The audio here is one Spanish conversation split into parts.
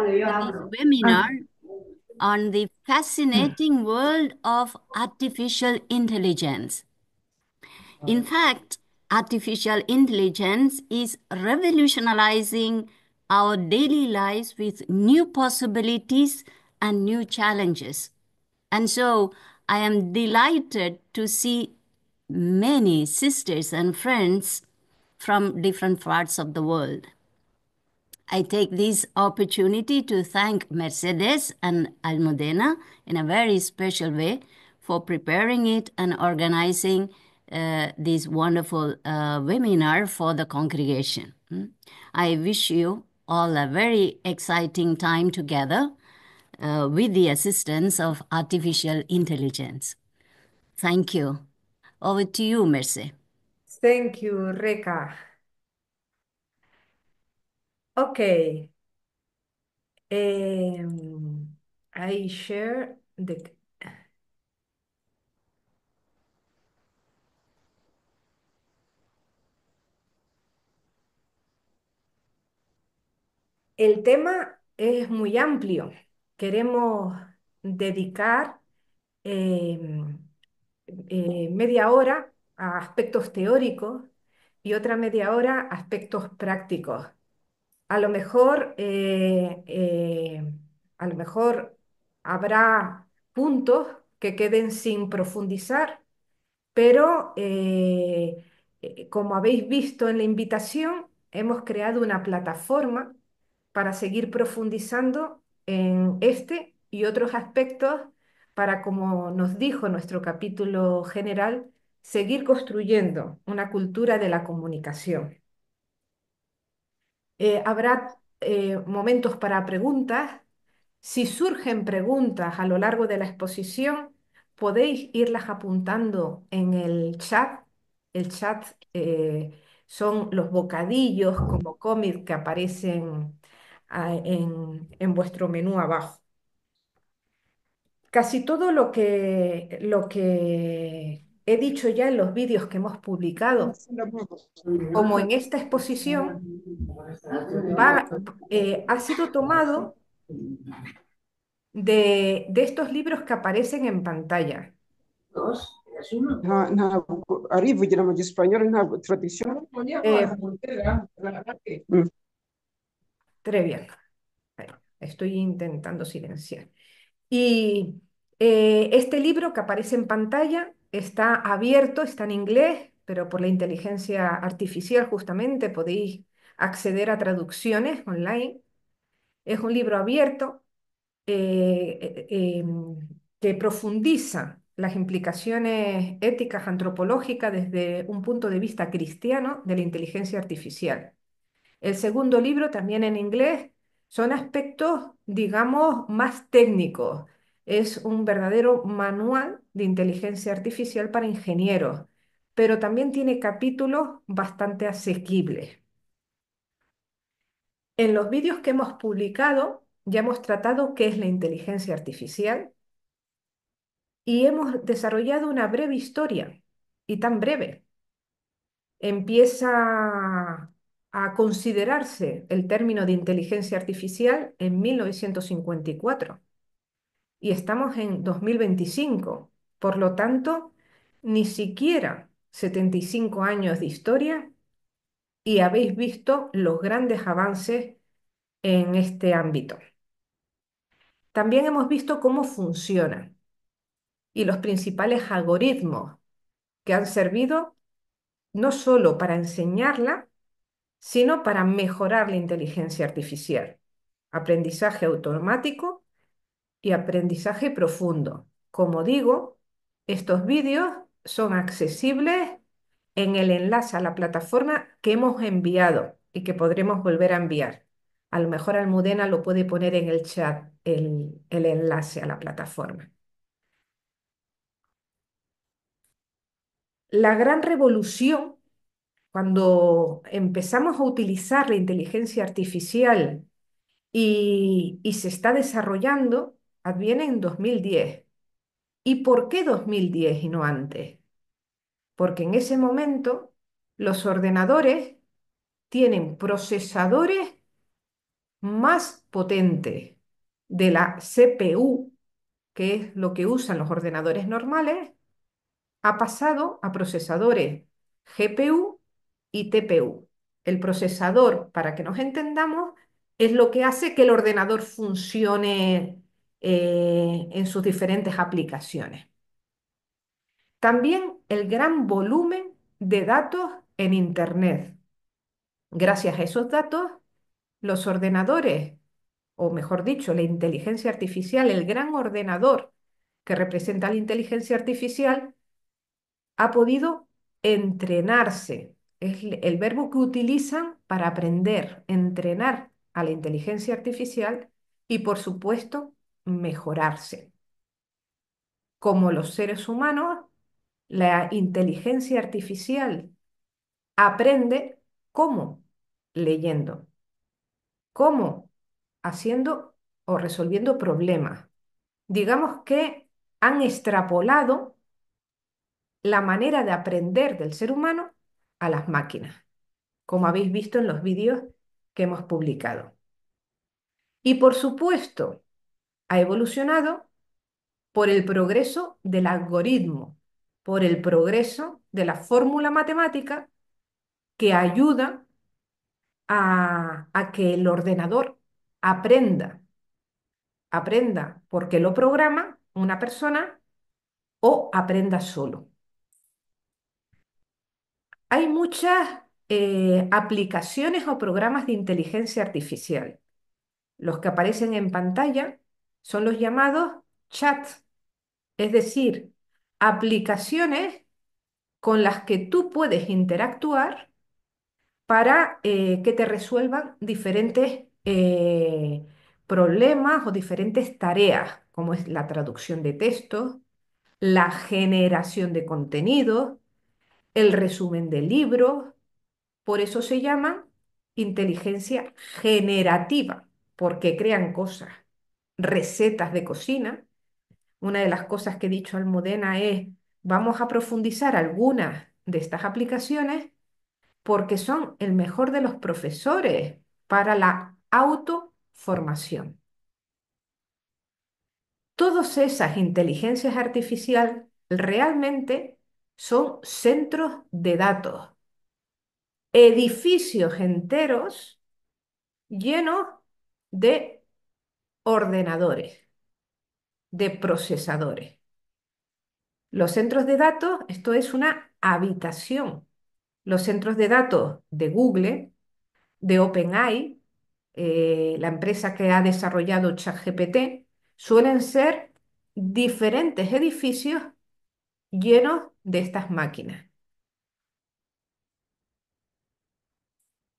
this webinar on the fascinating world of artificial intelligence. In fact, artificial intelligence is revolutionizing our daily lives with new possibilities and new challenges. And so I am delighted to see many sisters and friends from different parts of the world. I take this opportunity to thank Mercedes and Almudena in a very special way for preparing it and organizing this wonderful webinar for the congregation. I wish you all a very exciting time together with the assistance of artificial intelligence. Thank you. Over to you, Merce. Thank you, Reka. Okay. I share the... El tema es muy amplio. Queremos dedicar em, media hora a aspectos teóricos y otra media hora a aspectos prácticos. A lo mejor, a lo mejor habrá puntos que queden sin profundizar, pero como habéis visto en la invitación, hemos creado una plataforma para seguir profundizando en este y otros aspectos para, como nos dijo nuestro capítulo general, seguir construyendo una cultura de la comunicación. Habrá momentos para preguntas. Si surgen preguntas a lo largo de la exposición, podéis irlas apuntando en el chat. El chat son los bocadillos como cómic que aparecen en vuestro menú abajo. Casi todo lo que he dicho ya en los vídeos que hemos publicado, como en esta exposición, ha sido tomado de estos libros que aparecen en pantalla. Arivugira mu gisipanyoli ntabwo tradition. Eh, Très bien. Ahí, estoy intentando silenciar. Y este libro que aparece en pantalla está abierto, está en inglés, pero por la inteligencia artificial justamente podéis acceder a traducciones online. Es un libro abierto que profundiza las implicaciones éticas antropológicas desde un punto de vista cristiano de la inteligencia artificial. El segundo libro, también en inglés, son aspectos, digamos, más técnicos. Es un verdadero manual de inteligencia artificial para ingenieros, pero también tiene capítulos bastante asequibles. En los vídeos que hemos publicado ya hemos tratado qué es la inteligencia artificial y hemos desarrollado una breve historia, y tan breve. Empieza a considerarse el término de inteligencia artificial en 1954 y estamos en 2025. Por lo tanto, ni siquiera 75 años de historia y habéis visto los grandes avances en este ámbito. También hemos visto cómo funciona y los principales algoritmos que han servido no solo para enseñarla, sino para mejorar la inteligencia artificial. Aprendizaje automático y aprendizaje profundo. Como digo, estos vídeos son accesibles en el enlace a la plataforma que hemos enviado y que podremos volver a enviar. A lo mejor Almudena lo puede poner en el chat, el enlace a la plataforma. La gran revolución, cuando empezamos a utilizar la inteligencia artificial y se está desarrollando, adviene en 2010. ¿Y por qué 2010 y no antes? Porque en ese momento los ordenadores tienen procesadores más potente de la CPU, que es lo que usan los ordenadores normales, ha pasado a procesadores GPU y TPU. El procesador, para que nos entendamos, es lo que hace que el ordenador funcione en sus diferentes aplicaciones. También el gran volumen de datos en Internet. Gracias a esos datos, los ordenadores, o mejor dicho, la inteligencia artificial, el gran ordenador que representa la inteligencia artificial, ha podido entrenarse. Es el verbo que utilizan para aprender, entrenar a la inteligencia artificial y, por supuesto, mejorarse. Como los seres humanos, la inteligencia artificial aprende cómo leyendo, cómo haciendo o resolviendo problemas. Digamos que han extrapolado la manera de aprender del ser humano a las máquinas, como habéis visto en los vídeos que hemos publicado. Y por supuesto, ha evolucionado por el progreso del algoritmo, por el progreso de la fórmula matemática que ayuda a que el ordenador aprenda, aprenda porque lo programa una persona o aprenda solo. Hay muchas aplicaciones o programas de inteligencia artificial. Los que aparecen en pantalla son los llamados chats, es decir, aplicaciones con las que tú puedes interactuar para que te resuelvan diferentes problemas o diferentes tareas, como es la traducción de textos, la generación de contenidos, el resumen de libros. Por eso se llaman inteligencia generativa, porque crean cosas, recetas de cocina. Una de las cosas que he dicho a Almudena es, vamos a profundizar algunas de estas aplicaciones porque son el mejor de los profesores para la autoformación. Todas esas inteligencias artificiales realmente son centros de datos, edificios enteros llenos de ordenadores, de procesadores. Los centros de datos, esto es una habitación. Los centros de datos de Google, de OpenAI, la empresa que ha desarrollado ChatGPT, suelen ser diferentes edificios llenos de estas máquinas.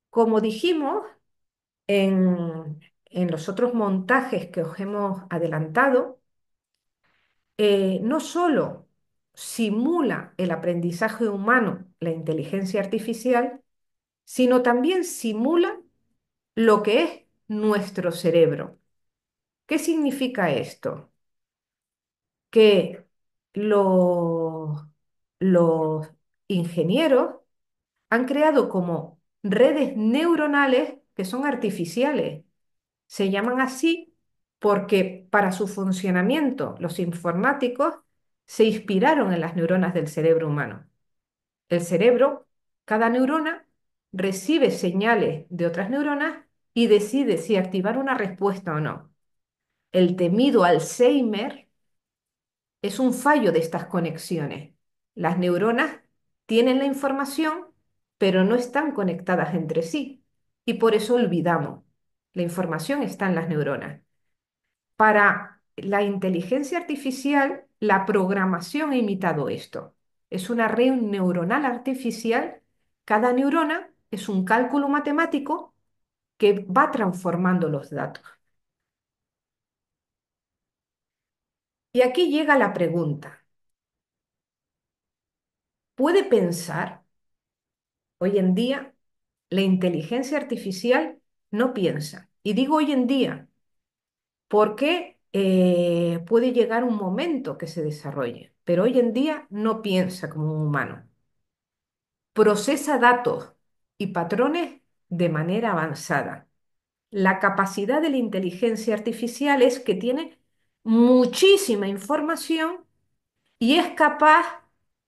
Como dijimos en los otros montajes que os hemos adelantado, no solo simula el aprendizaje humano la inteligencia artificial, sino también simula lo que es nuestro cerebro. ¿Qué significa esto? Que los, los ingenieros han creado como redes neuronales que son artificiales. Se llaman así porque para su funcionamiento los informáticos se inspiraron en las neuronas del cerebro humano. El cerebro, cada neurona, recibe señales de otras neuronas y decide si activar una respuesta o no. El temido Alzheimer es un fallo de estas conexiones. Las neuronas tienen la información, pero no están conectadas entre sí y por eso olvidamos. La información está en las neuronas. Para la inteligencia artificial, la programación ha imitado esto. Es una red neuronal artificial. Cada neurona es un cálculo matemático que va transformando los datos. Y aquí llega la pregunta. ¿Puede pensar? Hoy en día, la inteligencia artificial no piensa. Y digo hoy en día porque puede llegar un momento que se desarrolle, pero hoy en día no piensa como un humano. Procesa datos y patrones de manera avanzada. La capacidad de la inteligencia artificial es que tiene muchísima información y es capaz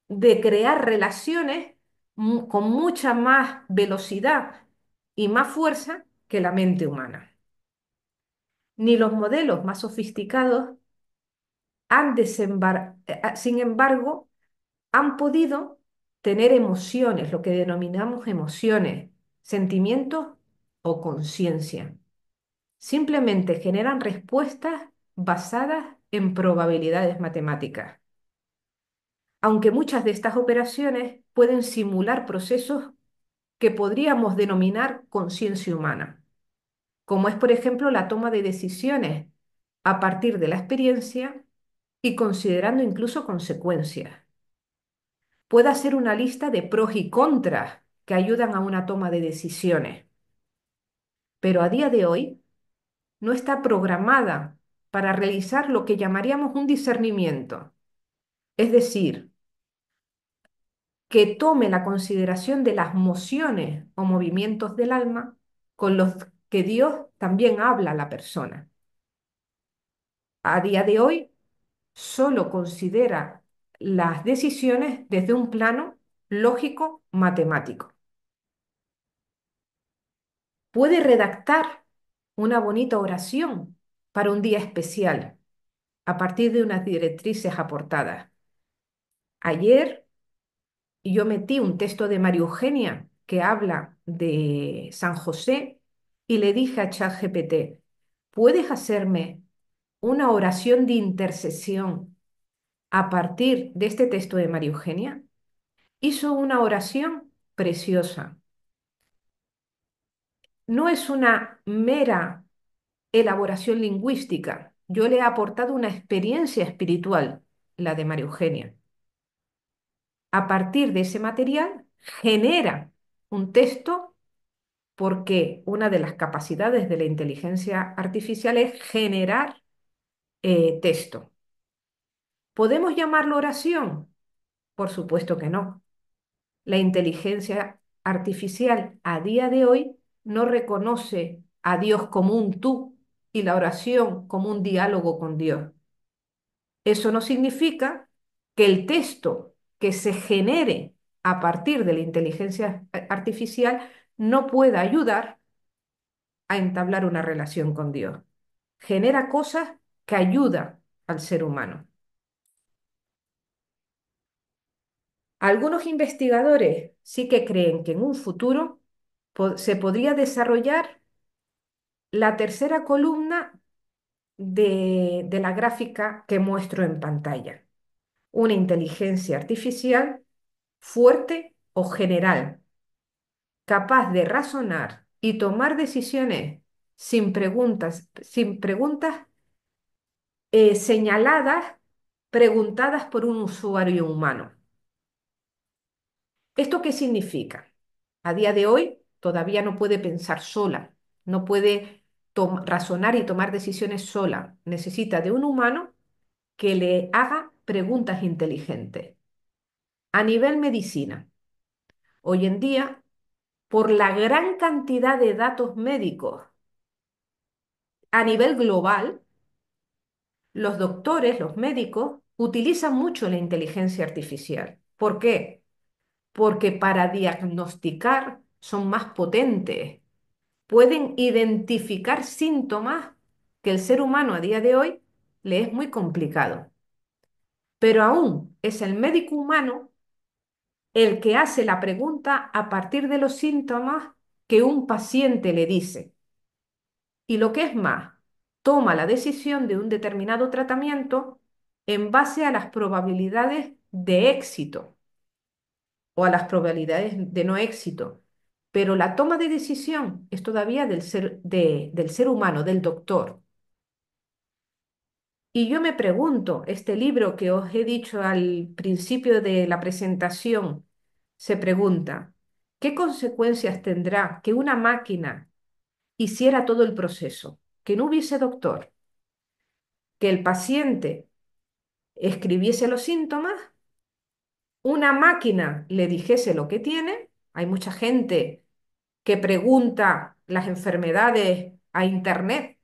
de crear relaciones con mucha más velocidad y más fuerza que la mente humana. Ni los modelos más sofisticados sin embargo, han podido tener emociones, lo que denominamos emociones, sentimientos o conciencia. Simplemente generan respuestas basadas en probabilidades matemáticas, aunque muchas de estas operaciones pueden simular procesos que podríamos denominar conciencia humana, como es, por ejemplo, la toma de decisiones a partir de la experiencia y considerando incluso consecuencias. Puede hacer una lista de pros y contras que ayudan a una toma de decisiones, pero a día de hoy no está programada para realizar lo que llamaríamos un discernimiento, es decir, que tome la consideración de las mociones o movimientos del alma con los que Dios también habla a la persona. A día de hoy solo considera las decisiones desde un plano lógico matemático. Puede redactar una bonita oración para un día especial a partir de unas directrices aportadas. Ayer yo metí un texto de María Eugenia que habla de San José y le dije a ChatGPT, ¿puedes hacerme una oración de intercesión a partir de este texto de María Eugenia? Hizo una oración preciosa. No es una mera elaboración lingüística. Yo le he aportado una experiencia espiritual, la de María Eugenia. A partir de ese material, genera un texto porque una de las capacidades de la inteligencia artificial es generar texto. ¿Podemos llamarlo oración? Por supuesto que no. La inteligencia artificial a día de hoy no reconoce a Dios como un tú y la oración como un diálogo con Dios. Eso no significa que el texto que se genere a partir de la inteligencia artificial no pueda ayudar a entablar una relación con Dios. Genera cosas que ayudan al ser humano. Algunos investigadores sí que creen que en un futuro se podría desarrollar la tercera columna de la gráfica que muestro en pantalla. Una inteligencia artificial fuerte o general, capaz de razonar y tomar decisiones sin preguntas señaladas, preguntadas por un usuario humano. ¿Esto qué significa? A día de hoy todavía no puede pensar sola, no puede razonar y tomar decisiones sola. Necesita de un humano que le haga preguntas inteligentes. A nivel medicina, hoy en día, por la gran cantidad de datos médicos a nivel global, los doctores, los médicos, utilizan mucho la inteligencia artificial. ¿Por qué? Porque para diagnosticar son más potentes, pueden identificar síntomas que el ser humano a día de hoy le es muy complicado. Pero aún es el médico humano el que hace la pregunta a partir de los síntomas que un paciente le dice. Y lo que es más, toma la decisión de un determinado tratamiento en base a las probabilidades de éxito o a las probabilidades de no éxito. Pero la toma de decisión es todavía del ser humano, del doctor. Y yo me pregunto, este libro que os he dicho al principio de la presentación, se pregunta, ¿qué consecuencias tendrá que una máquina hiciera todo el proceso, que no hubiese doctor, que el paciente escribiese los síntomas, una máquina le dijese lo que tiene? Hay mucha gente que pregunta las enfermedades a Internet.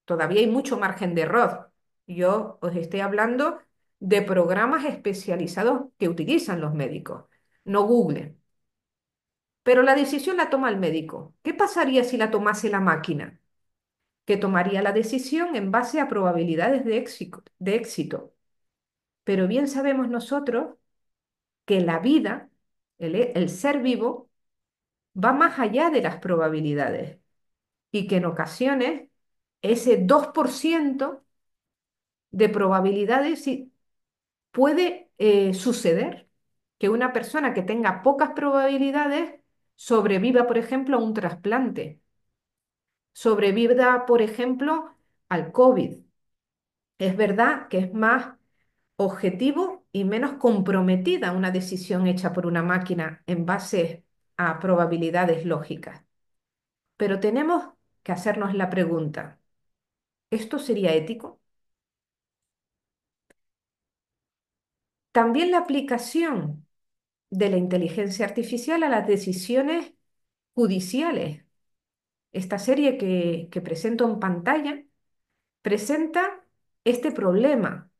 Todavía hay mucho margen de error. Yo os estoy hablando de programas especializados que utilizan los médicos, no Google. Pero la decisión la toma el médico. ¿Qué pasaría si la tomase la máquina? Que tomaría la decisión en base a probabilidades de éxito. Pero bien sabemos nosotros que la vida, el ser vivo, va más allá de las probabilidades y que en ocasiones ese 2% de probabilidades sí puede suceder que una persona que tenga pocas probabilidades sobreviva, por ejemplo, a un trasplante, sobreviva, por ejemplo, al COVID. Es verdad que es más objetivo y menos comprometida una decisión hecha por una máquina en base a probabilidades lógicas. Pero tenemos que hacernos la pregunta, ¿esto sería ético? También la aplicación de la inteligencia artificial a las decisiones judiciales. Esta serie que presento en pantalla presenta este problema,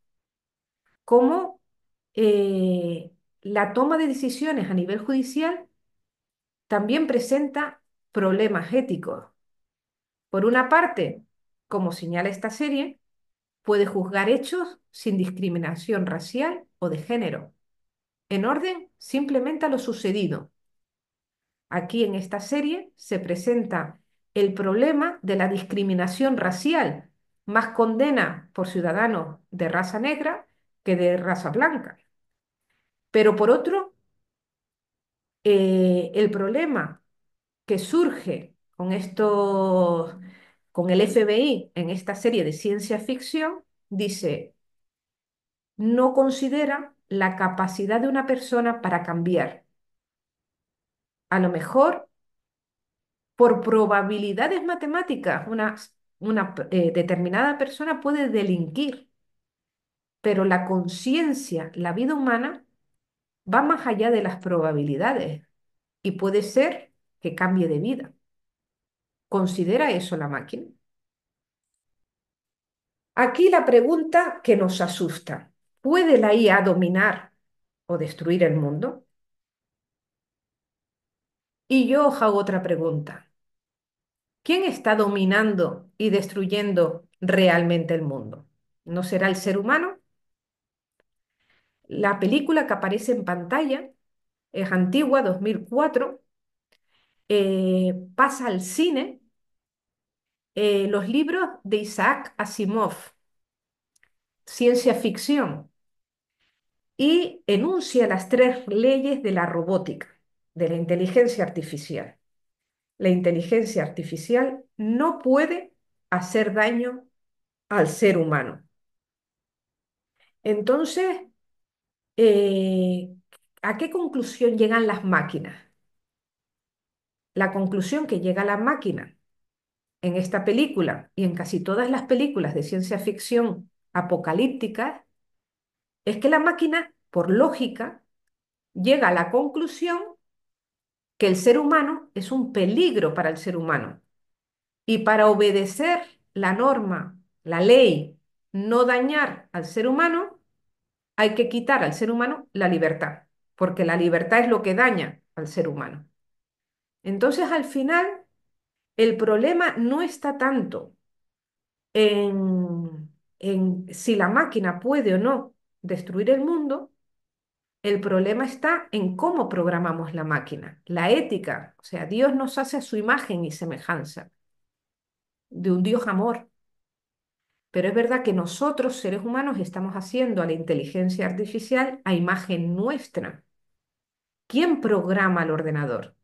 cómo la toma de decisiones a nivel judicial también presenta problemas éticos. Por una parte, como señala esta serie, puede juzgar hechos sin discriminación racial o de género, en orden simplemente a lo sucedido. Aquí en esta serie se presenta el problema de la discriminación racial, más condena por ciudadanos de raza negra que de raza blanca. Pero por otro, el problema que surge con el FBI en esta serie de ciencia ficción, dice, no considera la capacidad de una persona para cambiar. A lo mejor, por probabilidades matemáticas, una determinada persona puede delinquir, pero la conciencia, la vida humana, va más allá de las probabilidades y puede ser que cambie de vida. ¿Considera eso la máquina? Aquí la pregunta que nos asusta, ¿puede la IA dominar o destruir el mundo? Y yo os hago otra pregunta. ¿Quién está dominando y destruyendo realmente el mundo? ¿No será el ser humano? La película que aparece en pantalla es antigua, 2004, pasa al cine los libros de Isaac Asimov, ciencia ficción, y enuncia las tres leyes de la robótica, de la inteligencia artificial. La inteligencia artificial no puede hacer daño al ser humano. Entonces, eh, ¿a qué conclusión llegan las máquinas? La conclusión que llega la máquina en esta película y en casi todas las películas de ciencia ficción apocalípticas es que la máquina, por lógica, llega a la conclusión que el ser humano es un peligro para el ser humano. Y para obedecer la norma, la ley, no dañar al ser humano, hay que quitar al ser humano la libertad, porque la libertad es lo que daña al ser humano. Entonces, al final, el problema no está tanto en si la máquina puede o no destruir el mundo, el problema está en cómo programamos la máquina, la ética. O sea, Dios nos hace a su imagen y semejanza, de un Dios amor. Pero es verdad que nosotros, seres humanos, estamos haciendo a la inteligencia artificial a imagen nuestra. ¿Quién programa el ordenador?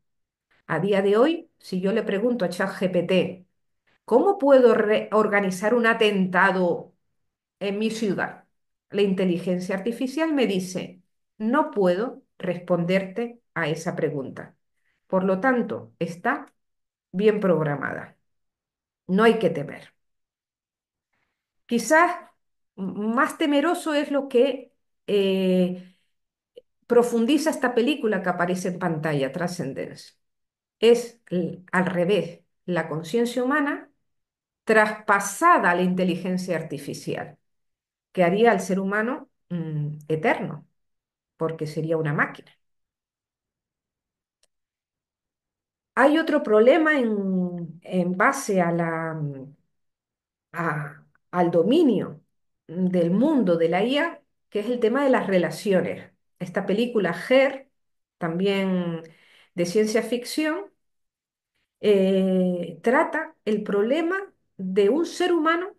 A día de hoy, si yo le pregunto a ChatGPT, ¿cómo puedo organizar un atentado en mi ciudad? La inteligencia artificial me dice, no puedo responderte a esa pregunta. Por lo tanto, está bien programada. No hay que temer. Quizás más temeroso es lo que profundiza esta película que aparece en pantalla, Transcendence. Es al revés, la conciencia humana traspasada a la inteligencia artificial, que haría al ser humano eterno, porque sería una máquina. Hay otro problema en base a al dominio del mundo de la IA, que es el tema de las relaciones. Esta película Her, también de ciencia ficción, trata el problema de un ser humano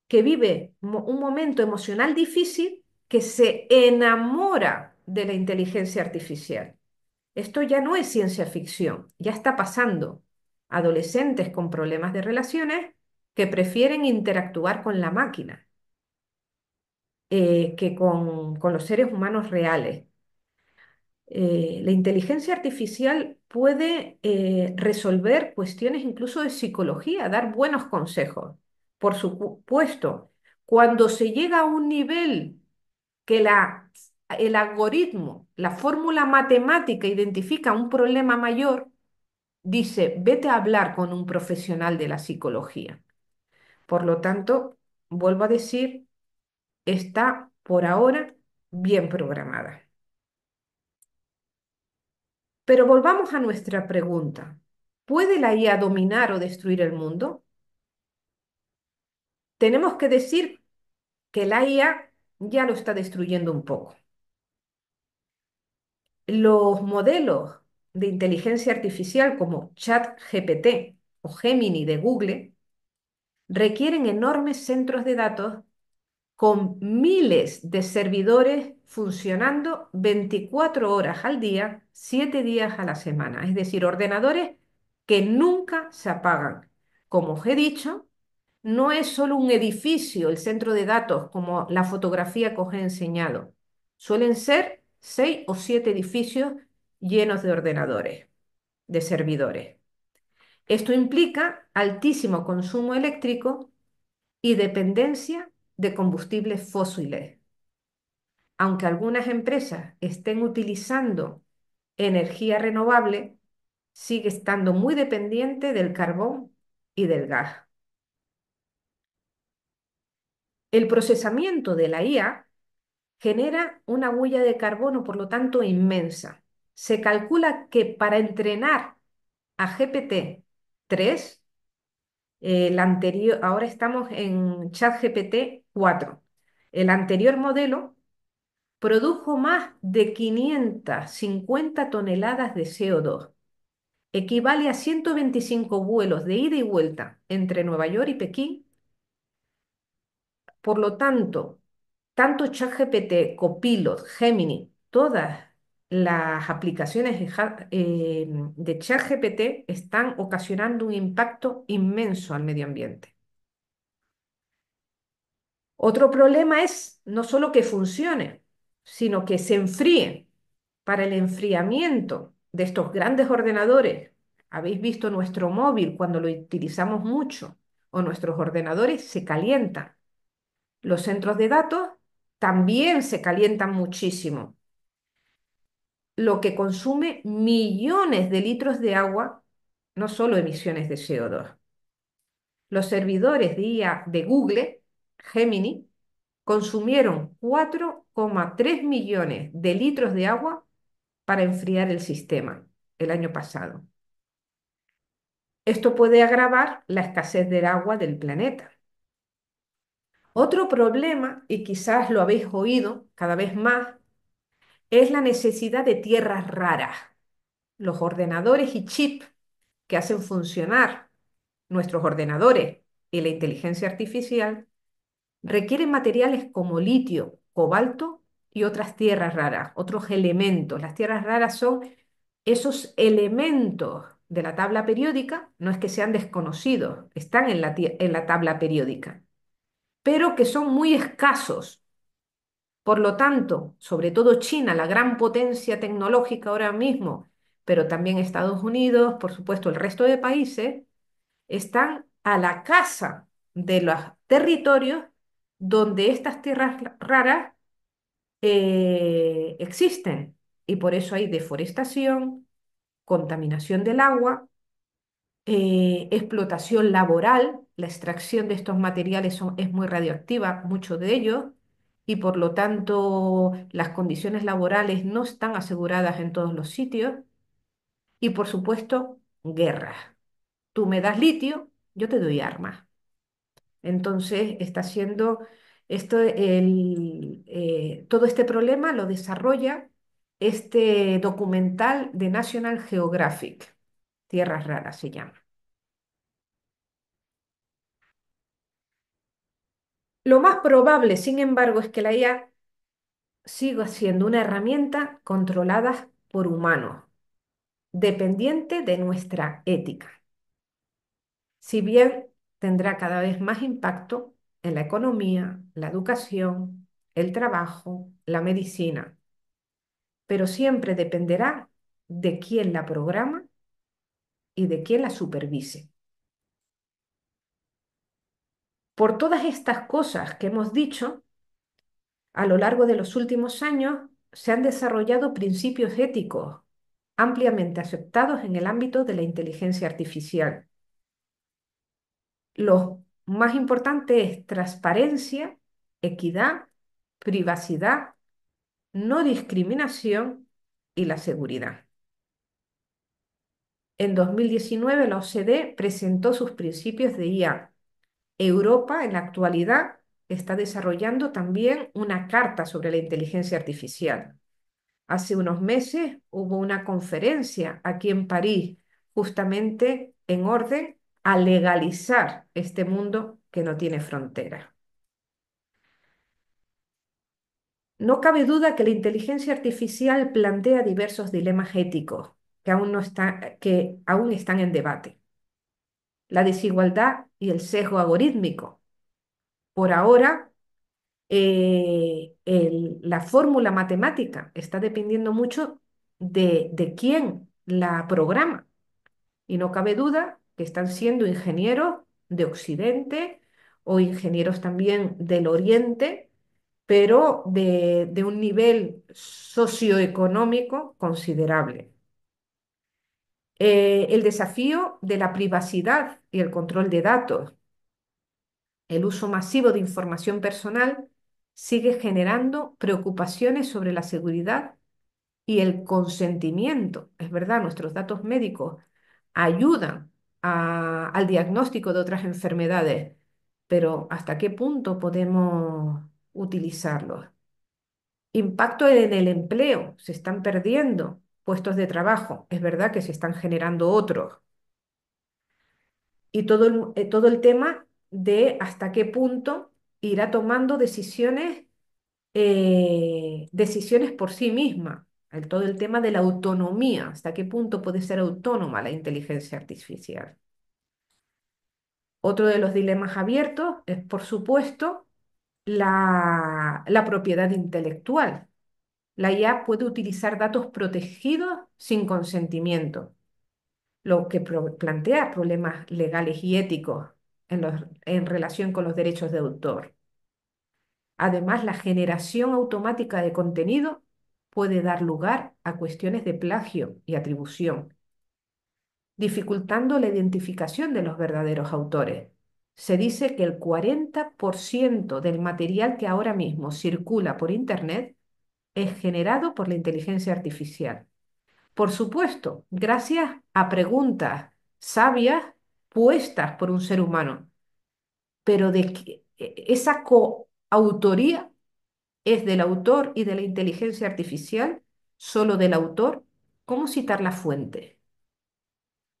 que vive un momento emocional difícil, que se enamora de la inteligencia artificial. Esto ya no es ciencia ficción, ya está pasando. Adolescentes con problemas de relaciones que prefieren interactuar con la máquina que con los seres humanos reales. La inteligencia artificial puede resolver cuestiones incluso de psicología, dar buenos consejos. Por supuesto, cuando se llega a un nivel que el algoritmo, la fórmula matemática identifica un problema mayor, dice, vete a hablar con un profesional de la psicología. Por lo tanto, vuelvo a decir, está por ahora bien programada. Pero volvamos a nuestra pregunta. ¿Puede la IA dominar o destruir el mundo? Tenemos que decir que la IA ya lo está destruyendo un poco. Los modelos de inteligencia artificial como ChatGPT o Gemini de Google requieren enormes centros de datos con miles de servidores funcionando 24 horas al día, 7 días a la semana. Es decir, ordenadores que nunca se apagan. Como os he dicho, no es solo un edificio el centro de datos como la fotografía que os he enseñado. Suelen ser 6 o 7 edificios llenos de ordenadores, de servidores. Esto implica altísimo consumo eléctrico y dependencia de combustibles fósiles. Aunque algunas empresas estén utilizando energía renovable, sigue estando muy dependiente del carbón y del gas. El procesamiento de la IA genera una huella de carbono, por lo tanto, inmensa. Se calcula que para entrenar a GPT-3, el anterior, ahora estamos en ChatGPT 4, el anterior modelo produjo más de 550 toneladas de CO2. Equivale a 125 vuelos de ida y vuelta entre Nueva York y Pekín. Por lo tanto, tanto ChatGPT, Copilot, Gemini, todas las aplicaciones de ChatGPT están ocasionando un impacto inmenso al medio ambiente. Otro problema es no solo que funcione, sino que se enfríe. Para el enfriamiento de estos grandes ordenadores, habéis visto nuestro móvil cuando lo utilizamos mucho, o nuestros ordenadores se calientan. Los centros de datos también se calientan muchísimo, lo que consume millones de litros de agua, no solo emisiones de CO2. Los servidores de IA de Google, Gemini, consumieron 4,3 millones de litros de agua para enfriar el sistema el año pasado. Esto puede agravar la escasez del agua del planeta. Otro problema, y quizás lo habéis oído cada vez más, es la necesidad de tierras raras. Los ordenadores y chips que hacen funcionar nuestros ordenadores y la inteligencia artificial requieren materiales como litio, cobalto y otras tierras raras, otros elementos. Las tierras raras son esos elementos de la tabla periódica, no es que sean desconocidos, están en la tabla periódica, pero que son muy escasos. Por lo tanto, sobre todo China, la gran potencia tecnológica ahora mismo, pero también Estados Unidos, por supuesto, el resto de países, están a la caza de los territorios donde estas tierras raras existen. Y por eso hay deforestación, contaminación del agua explotación laboral. La extracción de estos materiales es muy radioactiva, muchos de ellos, y por lo tanto las condiciones laborales no están aseguradas en todos los sitios. Y por supuesto, guerras. Tú me das litio, yo te doy armas. Entonces está siendo todo este problema lo desarrolla este documental de National Geographic, Tierras Raras se llama. Lo más probable, sin embargo, es que la IA siga siendo una herramienta controlada por humanos, dependiente de nuestra ética. Si bien tendrá cada vez más impacto en la economía, la educación, el trabajo, la medicina, pero siempre dependerá de quién la programa y de quién la supervise. Por todas estas cosas que hemos dicho, a lo largo de los últimos años se han desarrollado principios éticos ampliamente aceptados en el ámbito de la inteligencia artificial. Los más importantes es transparencia, equidad, privacidad, no discriminación y la seguridad. En 2019 la OCDE presentó sus principios de IA. Europa en la actualidad está desarrollando también una carta sobre la inteligencia artificial. Hace unos meses hubo una conferencia aquí en París, justamente en orden a legalizar este mundo que no tiene fronteras. No cabe duda que la inteligencia artificial plantea diversos dilemas éticos que aún están en debate. La desigualdad y el sesgo algorítmico. Por ahora, la fórmula matemática está dependiendo mucho de quién la programa. Y no cabe duda que están siendo ingenieros de Occidente o ingenieros también del Oriente, pero de un nivel socioeconómico considerable. El desafío de la privacidad y el control de datos, el uso masivo de información personal sigue generando preocupaciones sobre la seguridad y el consentimiento. Es verdad, nuestros datos médicos ayudan al diagnóstico de otras enfermedades, pero ¿hasta qué punto podemos utilizarlos? Impacto en el empleo, se están perdiendo puestos de trabajo, es verdad que se están generando otros. Y todo el tema de hasta qué punto irá tomando decisiones por sí misma. Todo el tema de la autonomía, hasta qué punto puede ser autónoma la inteligencia artificial. Otro de los dilemas abiertos es, por supuesto, la propiedad intelectual. La IA puede utilizar datos protegidos sin consentimiento, lo que plantea problemas legales y éticos en relación con los derechos de autor. Además, la generación automática de contenido puede dar lugar a cuestiones de plagio y atribución, dificultando la identificación de los verdaderos autores. Se dice que el 40% del material que ahora mismo circula por Internet es generado por la inteligencia artificial. Por supuesto, gracias a preguntas sabias puestas por un ser humano, pero de que esa coautoría es del autor y de la inteligencia artificial, solo del autor. ¿Cómo citar la fuente?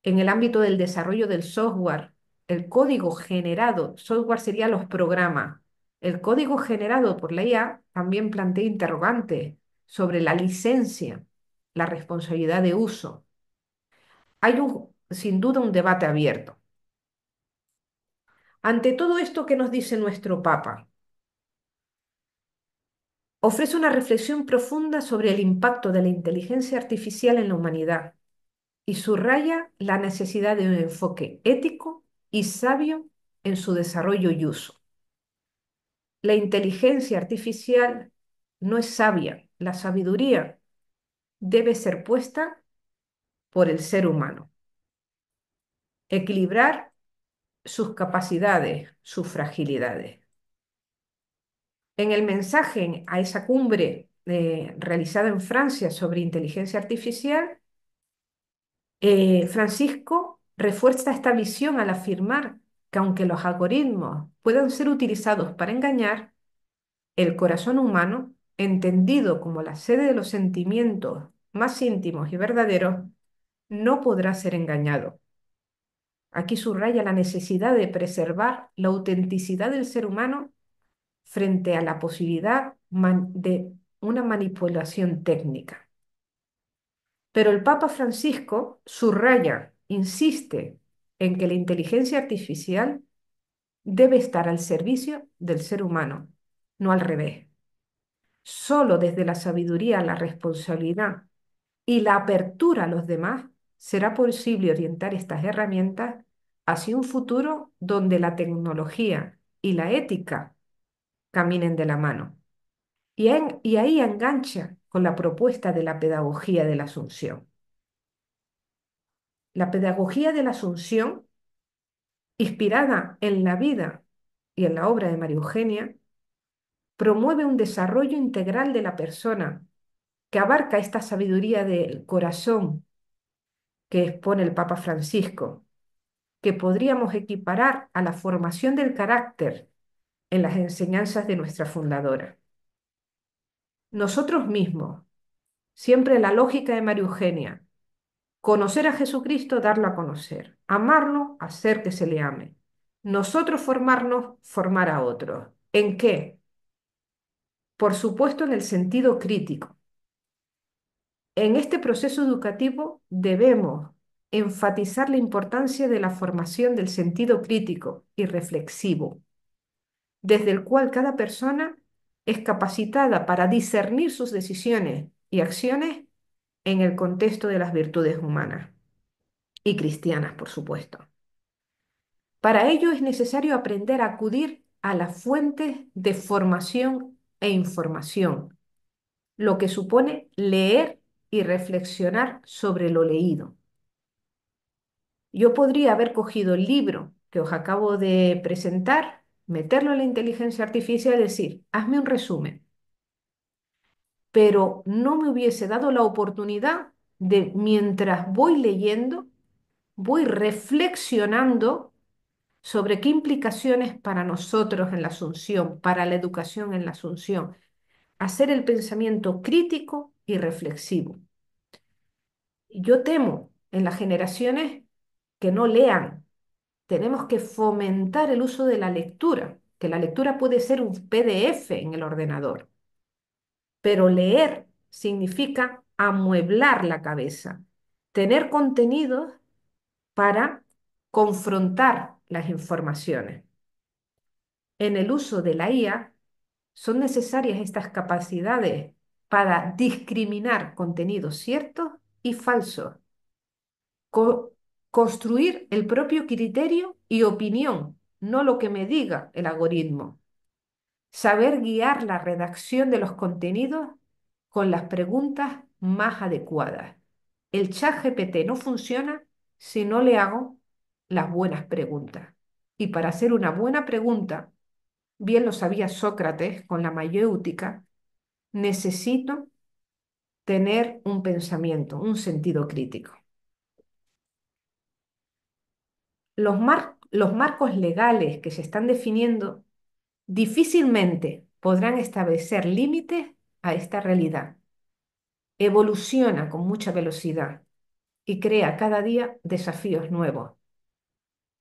En el ámbito del desarrollo del software, el código generado, software sería los programas, el código generado por la IA también plantea interrogantes sobre la licencia, la responsabilidad de uso. Hay sin duda un debate abierto. Ante todo esto que nos dice nuestro Papa, ofrece una reflexión profunda sobre el impacto de la inteligencia artificial en la humanidad y subraya la necesidad de un enfoque ético y sabio en su desarrollo y uso. La inteligencia artificial no es sabia, la sabiduría debe ser puesta por el ser humano. equilibrar sus capacidades, sus fragilidades. En el mensaje a esa cumbre realizada en Francia sobre inteligencia artificial, Francisco refuerza esta visión al afirmar que aunque los algoritmos puedan ser utilizados para engañar, el corazón humano, entendido como la sede de los sentimientos más íntimos y verdaderos, no podrá ser engañado. Aquí subraya la necesidad de preservar la autenticidad del ser humano frente a la posibilidad de una manipulación técnica. Pero el Papa Francisco subraya, insiste en que la inteligencia artificial debe estar al servicio del ser humano, no al revés. Solo desde la sabiduría, la responsabilidad y la apertura a los demás será posible orientar estas herramientas hacia un futuro donde la tecnología y la ética caminen de la mano. Y ahí engancha con la propuesta de la pedagogía de la Asunción. La pedagogía de la Asunción, inspirada en la vida y en la obra de María Eugenia, promueve un desarrollo integral de la persona que abarca esta sabiduría del corazón que expone el Papa Francisco, que podríamos equiparar a la formación del carácter en las enseñanzas de nuestra fundadora. Nosotros mismos, siempre la lógica de María Eugenia, conocer a Jesucristo, darlo a conocer, amarlo, hacer que se le ame. Nosotros formarnos, formar a otros. ¿En qué? Por supuesto, en el sentido crítico. En este proceso educativo debemos enfatizar la importancia de la formación del sentido crítico y reflexivo, desde el cual cada persona es capacitada para discernir sus decisiones y acciones en el contexto de las virtudes humanas y cristianas, por supuesto. Para ello es necesario aprender a acudir a las fuentes de formación e información, lo que supone leer y reflexionar sobre lo leído. Yo podría haber cogido el libro que os acabo de presentar, meterlo en la inteligencia artificial y decir, hazme un resumen, pero no me hubiese dado la oportunidad de, mientras voy leyendo, voy reflexionando sobre qué implicaciones para nosotros en la Asunción, para la educación en la Asunción, hacer el pensamiento crítico y reflexivo. Yo temo en las generaciones que no lean. Tenemos que fomentar el uso de la lectura, que la lectura puede ser un PDF en el ordenador, pero leer significa amueblar la cabeza, tener contenidos para confrontar las informaciones. En el uso de la IA son necesarias estas capacidades para discriminar contenidos ciertos y falsos, co- construir el propio criterio y opinión, no lo que me diga el algoritmo, saber guiar la redacción de los contenidos con las preguntas más adecuadas. El chat GPT no funciona si no le hago las buenas preguntas. Y para hacer una buena pregunta, bien lo sabía Sócrates con la mayéutica, necesito tener un pensamiento, un sentido crítico. Los marcos legales que se están definiendo difícilmente podrán establecer límites a esta realidad. Evoluciona con mucha velocidad y crea cada día desafíos nuevos.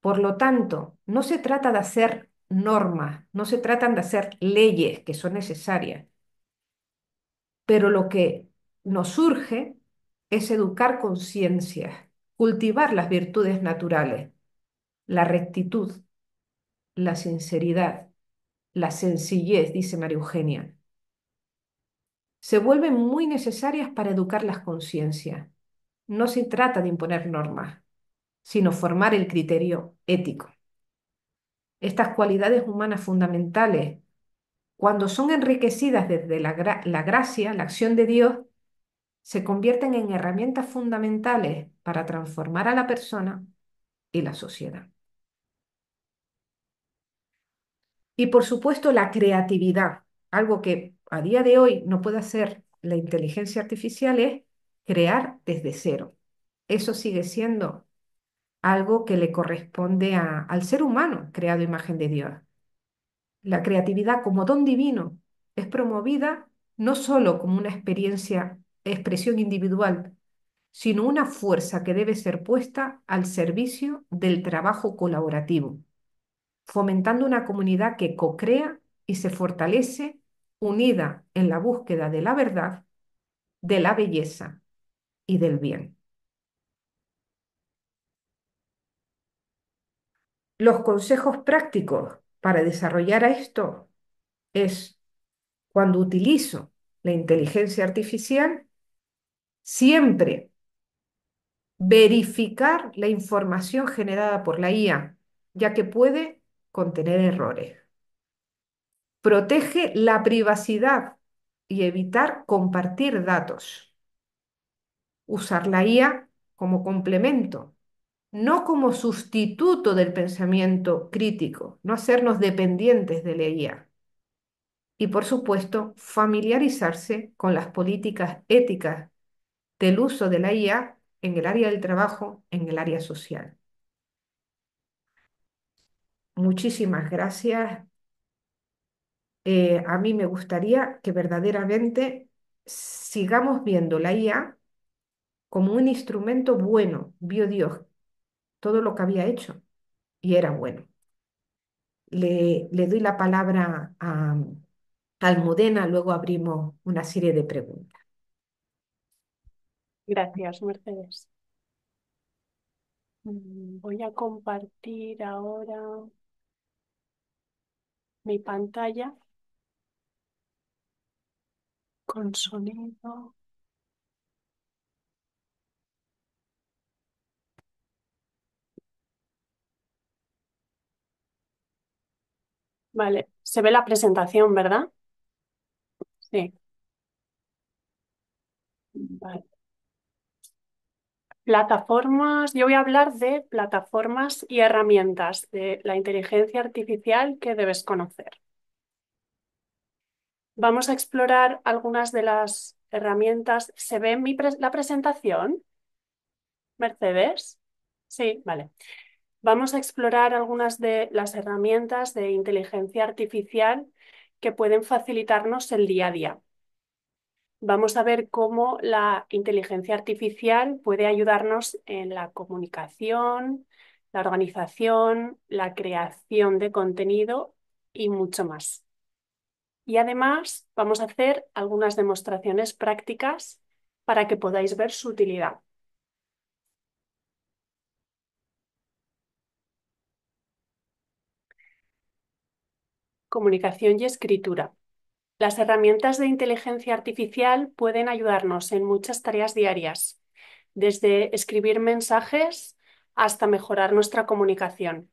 Por lo tanto, no se trata de hacer normas, no se tratan de hacer leyes que son necesarias, pero lo que nos urge es educar conciencias, cultivar las virtudes naturales, la rectitud, la sinceridad, la sencillez, dice María Eugenia. Se vuelven muy necesarias para educar las conciencias. No se trata de imponer normas, sino formar el criterio ético. Estas cualidades humanas fundamentales, cuando son enriquecidas desde la gracia, la acción de Dios, se convierten en herramientas fundamentales para transformar a la persona y la sociedad. Y por supuesto la creatividad, algo que a día de hoy no puede hacer la inteligencia artificial es crear desde cero. Eso sigue siendo algo que le corresponde al ser humano creado a imagen de Dios. La creatividad como don divino es promovida no solo como una expresión individual, sino una fuerza que debe ser puesta al servicio del trabajo colaborativo, fomentando una comunidad que co-crea y se fortalece unida en la búsqueda de la verdad, de la belleza y del bien. Los consejos prácticos para desarrollar a esto es cuando utilizo la inteligencia artificial, siempre verificar la información generada por la IA, ya que puede contener errores. Protege la privacidad y evitar compartir datos. Usar la IA como complemento, no como sustituto del pensamiento crítico, no hacernos dependientes de la IA. Y por supuesto, familiarizarse con las políticas éticas del uso de la IA en el área del trabajo, en el área social. Muchísimas gracias. A mí me gustaría que verdaderamente sigamos viendo la IA como un instrumento bueno, vio Dios todo lo que había hecho y era bueno. Le doy la palabra a Almudena, luego abrimos una serie de preguntas. Gracias, Mercedes. Voy a compartir ahora mi pantalla con sonido. Vale, se ve la presentación, ¿verdad? Sí. Vale. Plataformas, yo voy a hablar de plataformas y herramientas de la inteligencia artificial que debes conocer. Vamos a explorar algunas de las herramientas. ¿Se ve la presentación, Mercedes? Sí, vale. Vamos a explorar algunas de las herramientas de inteligencia artificial que pueden facilitarnos el día a día. Vamos a ver cómo la inteligencia artificial puede ayudarnos en la comunicación, la organización, la creación de contenido y mucho más. Y además vamos a hacer algunas demostraciones prácticas para que podáis ver su utilidad. Comunicación y escritura. Las herramientas de inteligencia artificial pueden ayudarnos en muchas tareas diarias, desde escribir mensajes hasta mejorar nuestra comunicación.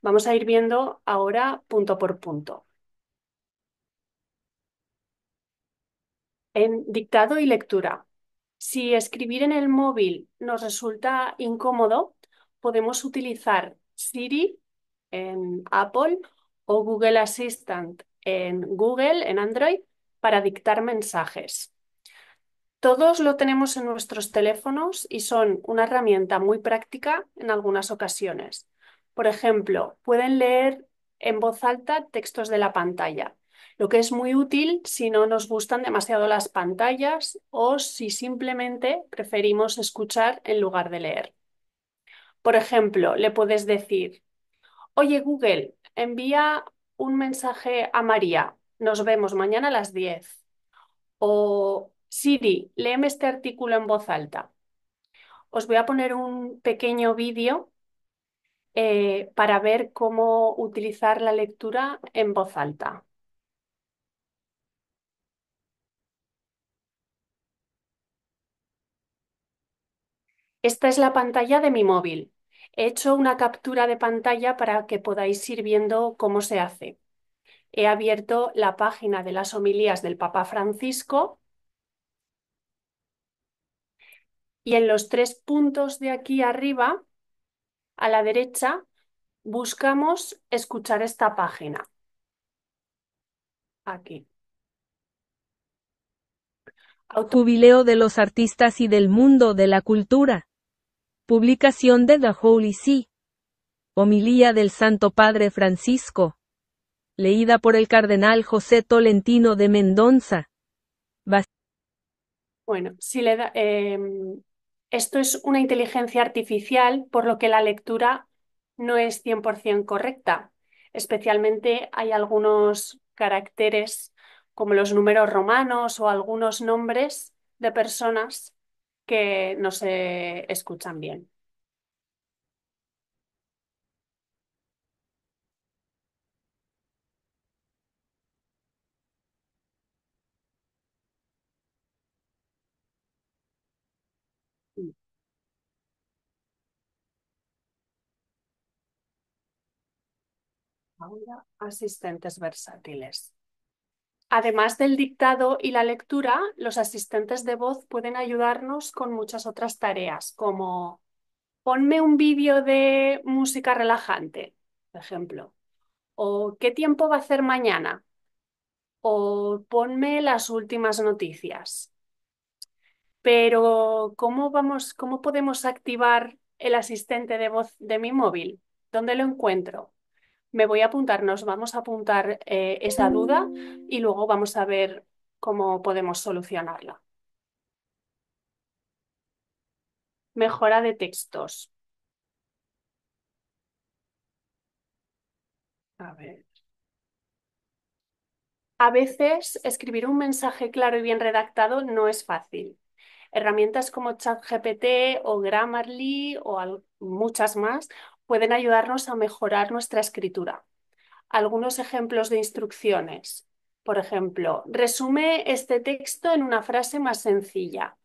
Vamos a ir viendo ahora punto por punto. En dictado y lectura. Si escribir en el móvil nos resulta incómodo, podemos utilizar Siri en Apple o Google Assistant en Google, en Android, para dictar mensajes. Todos lo tenemos en nuestros teléfonos y son una herramienta muy práctica en algunas ocasiones. Por ejemplo, pueden leer en voz alta textos de la pantalla, lo que es muy útil si no nos gustan demasiado las pantallas o si simplemente preferimos escuchar en lugar de leer. Por ejemplo, le puedes decir: oye Google, envía un mensaje a María, nos vemos mañana a las 10. O Siri, léeme este artículo en voz alta. Os voy a poner un pequeño vídeo para ver cómo utilizar la lectura en voz alta. Esta es la pantalla de mi móvil. He hecho una captura de pantalla para que podáis ir viendo cómo se hace. He abierto la página de las homilías del Papa Francisco y en los 3 puntos de aquí arriba A la derecha buscamos escuchar esta página. Aquí. Jubileo de los artistas y del mundo de la cultura. Publicación de The Holy See. Homilía del Santo Padre Francisco. Leída por el cardenal José Tolentino de Mendoza. Bueno, esto es una inteligencia artificial, por lo que la lectura no es 100% correcta. Especialmente hay algunos caracteres como los números romanos o algunos nombres de personas que no se escuchan bien. Ahora, asistentes versátiles. Además del dictado y la lectura, los asistentes de voz pueden ayudarnos con muchas otras tareas, como ponme un vídeo de música relajante, por ejemplo, o qué tiempo va a hacer mañana, o ponme las últimas noticias. Pero, cómo podemos activar el asistente de voz de mi móvil? ¿Dónde lo encuentro? Me voy a apuntar, nos vamos a apuntar esa duda y luego vamos a ver cómo podemos solucionarla. Mejora de textos. A ver. A veces escribir un mensaje claro y bien redactado no es fácil. Herramientas como ChatGPT o Grammarly o muchas más pueden ayudarnos a mejorar nuestra escritura. Algunos ejemplos de instrucciones. Por ejemplo, resume este texto en una frase más sencilla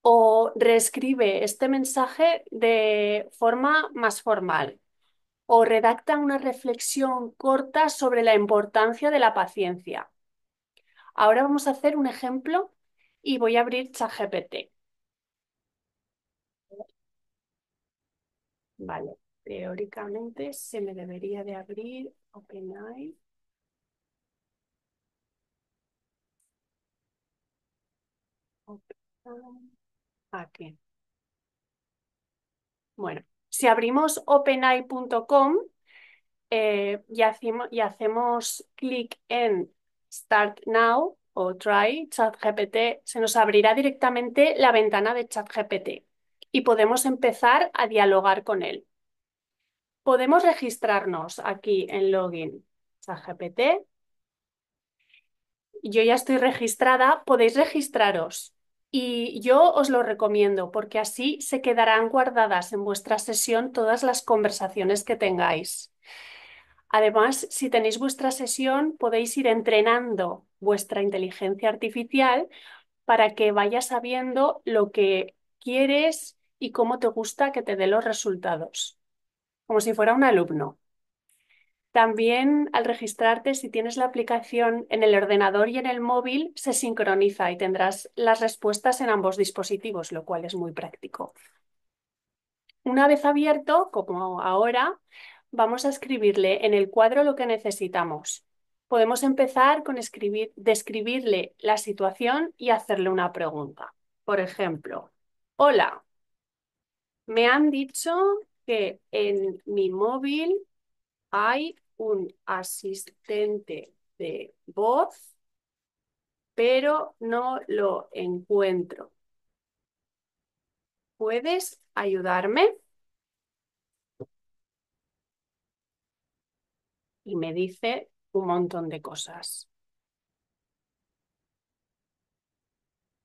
o reescribe este mensaje de forma más formal o redacta una reflexión corta sobre la importancia de la paciencia. Ahora vamos a hacer un ejemplo y voy a abrir ChatGPT. Vale, teóricamente se me debería de abrir OpenAI. Aquí. Bueno, si abrimos openai.com y hacemos clic en Start Now o Try ChatGPT, se nos abrirá directamente la ventana de ChatGPT y podemos empezar a dialogar con él. Podemos registrarnos aquí en Login ChatGPT. Yo ya estoy registrada, podéis registraros y yo os lo recomiendo porque así se quedarán guardadas en vuestra sesión todas las conversaciones que tengáis. Además, si tenéis vuestra sesión, podéis ir entrenando vuestra inteligencia artificial para que vaya sabiendo lo que quieres y cómo te gusta que te dé los resultados, como si fuera un alumno. También al registrarte, si tienes la aplicación en el ordenador y en el móvil, se sincroniza y tendrás las respuestas en ambos dispositivos, lo cual es muy práctico. Una vez abierto, como ahora, vamos a escribirle en el cuadro lo que necesitamos. Podemos empezar con describirle la situación y hacerle una pregunta. Por ejemplo, hola, me han dicho que en mi móvil hay un asistente de voz, pero no lo encuentro. ¿Puedes ayudarme? Y me dice un montón de cosas.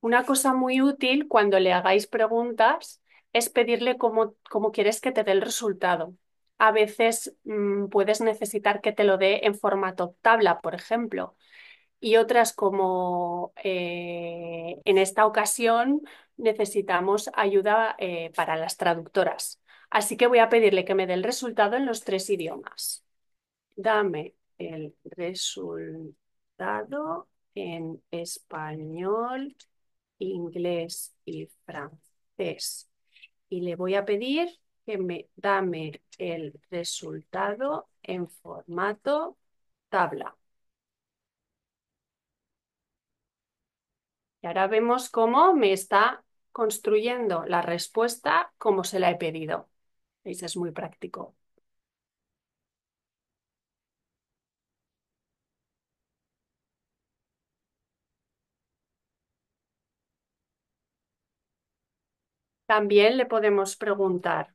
Una cosa muy útil cuando le hagáis preguntas es pedirle cómo quieres que te dé el resultado. A veces puedes necesitar que te lo dé en formato tabla, por ejemplo, y otras como en esta ocasión necesitamos ayuda para las traductoras. Así que voy a pedirle que me dé el resultado en los 3 idiomas. Dame el resultado en español, inglés y francés. Y le voy a pedir dame el resultado en formato tabla. Y ahora vemos cómo me está construyendo la respuesta como se la he pedido. ¿Veis? Es muy práctico. También le podemos preguntar: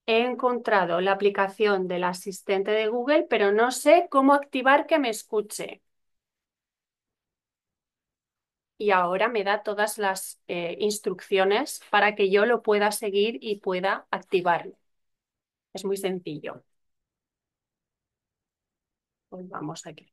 he encontrado la aplicación del asistente de Google, pero no sé cómo activar que me escuche. Y ahora me da todas las instrucciones para que yo lo pueda seguir y pueda activarlo. Es muy sencillo. Pues vamos aquí.